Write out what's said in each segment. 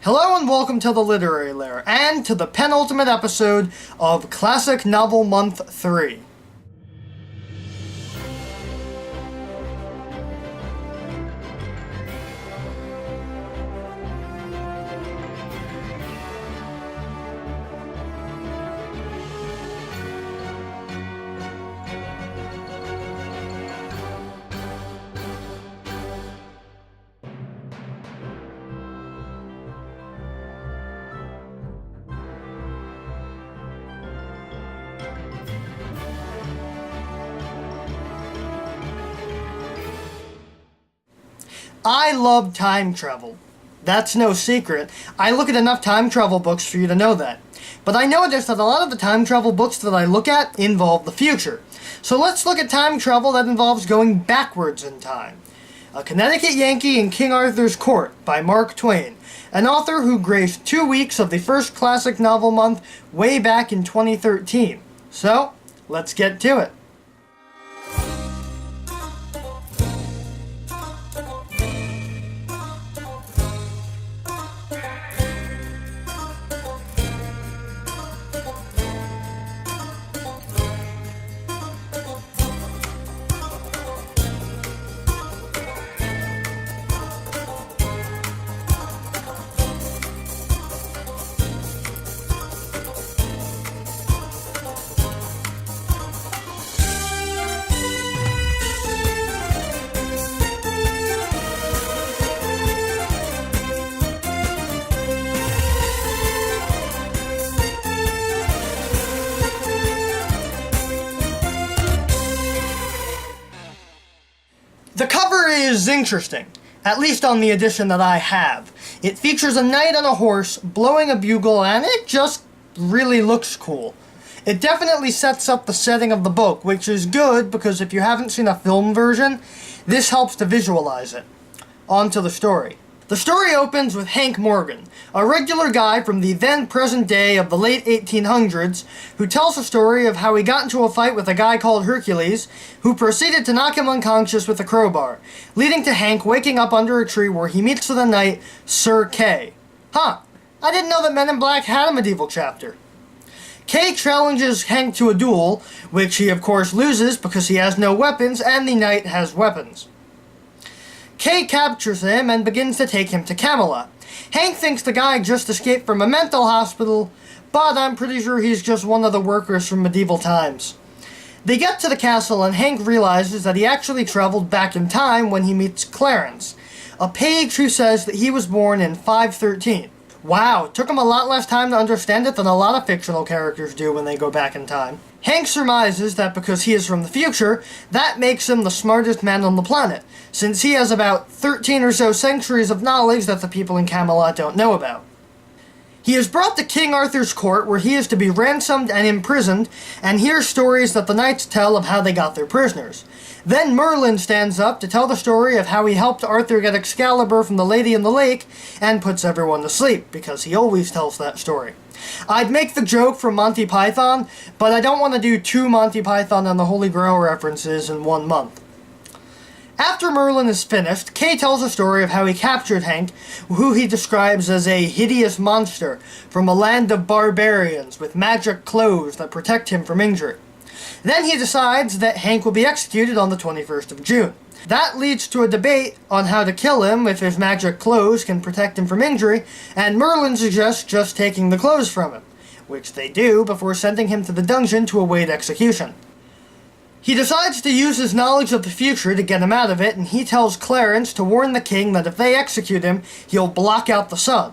Hello and welcome to the Literary Lair, and to the penultimate episode of Classic Novel Month 3. I love time travel. That's no secret. I look at enough time travel books for you to know that. But I noticed that a lot of the time travel books that I look at involve the future. So let's look at time travel that involves going backwards in time. A Connecticut Yankee in King Arthur's Court by Mark Twain, an author who graced 2 weeks of the first classic novel month way back in 2013. So, let's get to it. The cover is interesting, at least on the edition that I have. It features a knight on a horse blowing a bugle, and it just really looks cool. It definitely sets up the setting of the book, which is good because if you haven't seen a film version, this helps to visualize it. On to the story. The story opens with Hank Morgan, a regular guy from the then-present day of the late 1800s, who tells a story of how he got into a fight with a guy called Hercules, who proceeded to knock him unconscious with a crowbar, leading to Hank waking up under a tree where he meets with a knight, Sir Kay. Huh, I didn't know that Men in Black had a medieval chapter. Kay challenges Hank to a duel, which he of course loses because he has no weapons and the knight has weapons. Kay captures him and begins to take him to Camelot. Hank thinks the guy just escaped from a mental hospital, but I'm pretty sure he's just one of the workers from medieval times. They get to the castle and Hank realizes that he actually traveled back in time when he meets Clarence, a page who says that he was born in 513. Wow, it took him a lot less time to understand it than a lot of fictional characters do when they go back in time. Hank surmises that because he is from the future, that makes him the smartest man on the planet, since he has about 13 or so centuries of knowledge that the people in Camelot don't know about. He is brought to King Arthur's court where he is to be ransomed and imprisoned, and hears stories that the knights tell of how they got their prisoners. Then Merlin stands up to tell the story of how he helped Arthur get Excalibur from the Lady in the Lake, and puts everyone to sleep, because he always tells that story. I'd make the joke from Monty Python, but I don't want to do 2 Monty Python and the Holy Grail references in 1 month. After Merlin is finished, Kay tells a story of how he captured Hank, who he describes as a hideous monster from a land of barbarians with magic clothes that protect him from injury. Then he decides that Hank will be executed on the 21st of June. That leads to a debate on how to kill him if his magic clothes can protect him from injury, and Merlin suggests just taking the clothes from him, which they do before sending him to the dungeon to await execution. He decides to use his knowledge of the future to get him out of it, and he tells Clarence to warn the king that if they execute him, he'll block out the sun.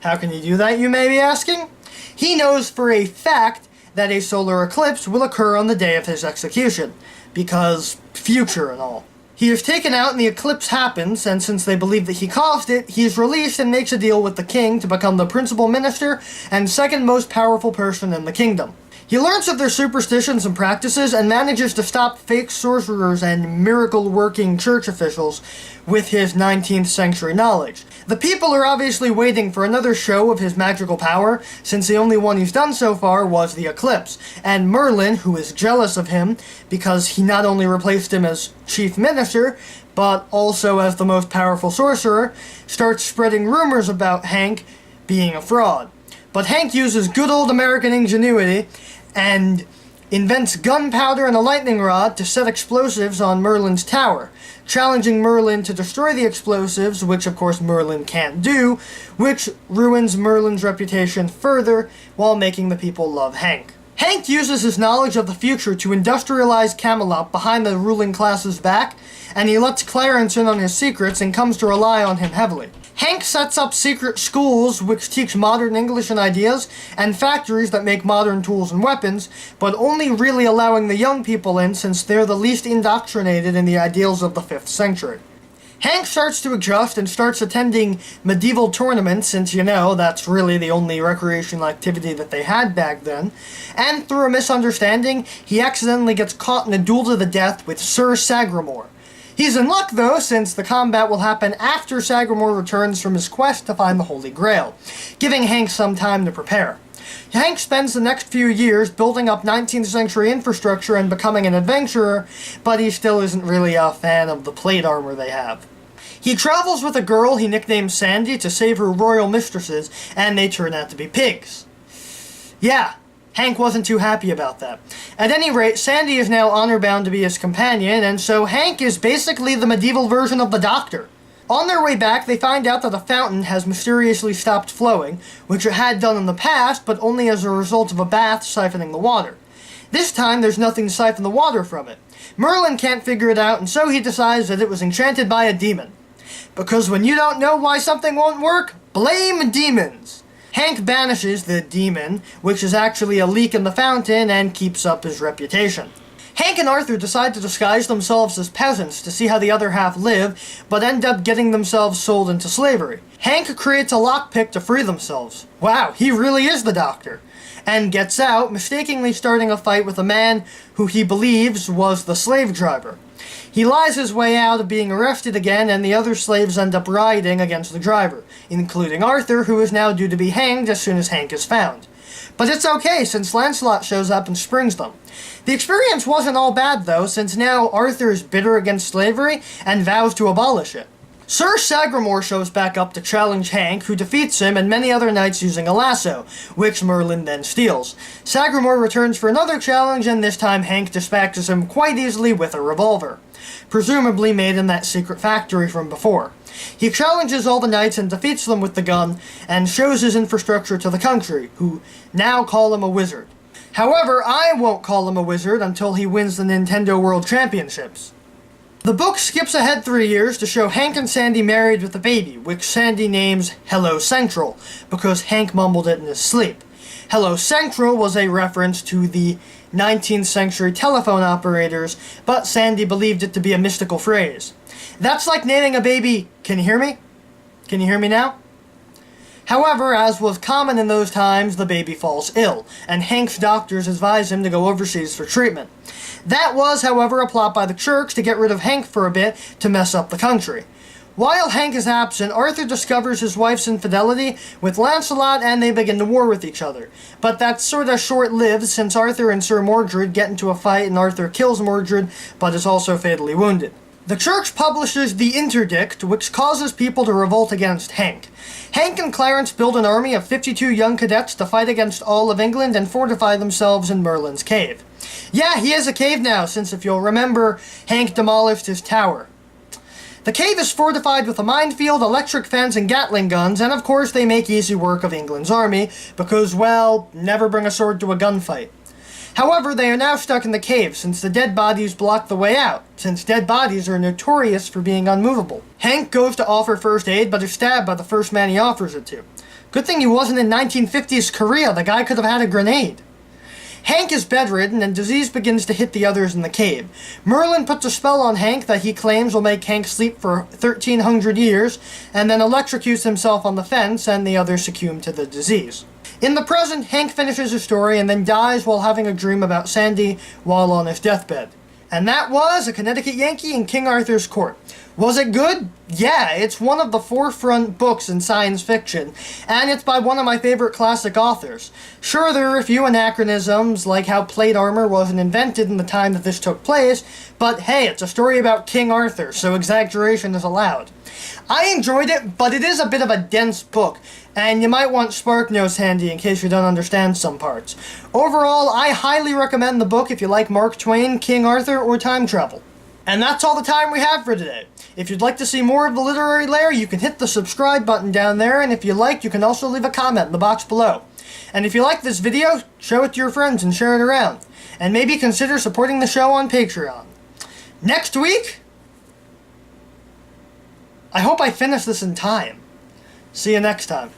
How can he do that, you may be asking? He knows for a fact that a solar eclipse will occur on the day of his execution, because future and all. He is taken out and the eclipse happens, and since they believe that he caused it, he is released and makes a deal with the king to become the principal minister and second most powerful person in the kingdom. He learns of their superstitions and practices and manages to stop fake sorcerers and miracle-working church officials with his 19th century knowledge. The people are obviously waiting for another show of his magical power, since the only one he's done so far was the eclipse, and Merlin, who is jealous of him because he not only replaced him as chief minister, but also as the most powerful sorcerer, starts spreading rumors about Hank being a fraud. But Hank uses good old American ingenuity and invents gunpowder and a lightning rod to set explosives on Merlin's tower, challenging Merlin to destroy the explosives, which of course Merlin can't do, which ruins Merlin's reputation further while making the people love Hank. Hank uses his knowledge of the future to industrialize Camelot behind the ruling class's back, and he lets Clarence in on his secrets and comes to rely on him heavily. Hank sets up secret schools which teach modern English and ideas, and factories that make modern tools and weapons, but only really allowing the young people in since they're the least indoctrinated in the ideals of the 5th century. Hank starts to adjust and starts attending medieval tournaments since, that's really the only recreational activity that they had back then, and through a misunderstanding, he accidentally gets caught in a duel to the death with Sir Sagramore. He's in luck, though, since the combat will happen after Sagramore returns from his quest to find the Holy Grail, giving Hank some time to prepare. Hank spends the next few years building up 19th century infrastructure and becoming an adventurer, but he still isn't really a fan of the plate armor they have. He travels with a girl he nicknames Sandy to save her royal mistresses, and they turn out to be pigs. Yeah, Hank wasn't too happy about that. At any rate, Sandy is now honor-bound to be his companion, and so Hank is basically the medieval version of the Doctor. On their way back, they find out that a fountain has mysteriously stopped flowing, which it had done in the past, but only as a result of a bath siphoning the water. This time, there's nothing to siphon the water from it. Merlin can't figure it out, and so he decides that it was enchanted by a demon. Because when you don't know why something won't work, blame demons! Hank banishes the demon, which is actually a leak in the fountain, and keeps up his reputation. Hank and Arthur decide to disguise themselves as peasants to see how the other half live, but end up getting themselves sold into slavery. Hank creates a lockpick to free themselves. Wow, he really is the Doctor. And gets out, mistakenly starting a fight with a man who he believes was the slave driver. He lies his way out of being arrested again, and the other slaves end up rioting against the driver, including Arthur, who is now due to be hanged as soon as Hank is found. But it's okay, since Lancelot shows up and springs them. The experience wasn't all bad, though, since now Arthur is bitter against slavery and vows to abolish it. Sir Sagramore shows back up to challenge Hank, who defeats him and many other knights using a lasso, which Merlin then steals. Sagramore returns for another challenge, and this time Hank dispatches him quite easily with a revolver, presumably made in that secret factory from before. He challenges all the knights and defeats them with the gun, and shows his infrastructure to the country, who now call him a wizard. However, I won't call him a wizard until he wins the Nintendo World Championships. The book skips ahead 3 years to show Hank and Sandy married with a baby, which Sandy names Hello Central, because Hank mumbled it in his sleep. Hello Central was a reference to the 19th century telephone operators, but Sandy believed it to be a mystical phrase. That's like naming a baby, can you hear me? Can you hear me now? However, as was common in those times, the baby falls ill, and Hank's doctors advise him to go overseas for treatment. That was, however, a plot by the church to get rid of Hank for a bit to mess up the country. While Hank is absent, Arthur discovers his wife's infidelity with Lancelot, and they begin to war with each other. But that's sort of short-lived, since Arthur and Sir Mordred get into a fight and Arthur kills Mordred, but is also fatally wounded. The church publishes the Interdict, which causes people to revolt against Hank. Hank and Clarence build an army of 52 young cadets to fight against all of England and fortify themselves in Merlin's cave. Yeah, he has a cave now, since if you'll remember, Hank demolished his tower. The cave is fortified with a minefield, electric fence, and Gatling guns, and of course they make easy work of England's army, because, well, never bring a sword to a gunfight. However, they are now stuck in the cave, since the dead bodies block the way out, since dead bodies are notorious for being unmovable. Hank goes to offer first aid, but is stabbed by the first man he offers it to. Good thing he wasn't in 1950s Korea, the guy could have had a grenade. Hank is bedridden, and disease begins to hit the others in the cave. Merlin puts a spell on Hank that he claims will make Hank sleep for 1,300 years, and then electrocutes himself on the fence, and the others succumb to the disease. In the present, Hank finishes his story and then dies while having a dream about Sandy while on his deathbed. And that was A Connecticut Yankee in King Arthur's Court. Was it good? Yeah, it's one of the forefront books in science fiction, and it's by one of my favorite classic authors. Sure, there are a few anachronisms, like how plate armor wasn't invented in the time that this took place, but hey, it's a story about King Arthur, so exaggeration is allowed. I enjoyed it, but it is a bit of a dense book, and you might want SparkNotes handy in case you don't understand some parts. Overall, I highly recommend the book if you like Mark Twain, King Arthur, or time travel. And that's all the time we have for today. If you'd like to see more of the Literary Lair, you can hit the subscribe button down there, and if you like, you can also leave a comment in the box below. And if you like this video, show it to your friends and share it around. And maybe consider supporting the show on Patreon. Next week, I hope I finish this in time. See you next time.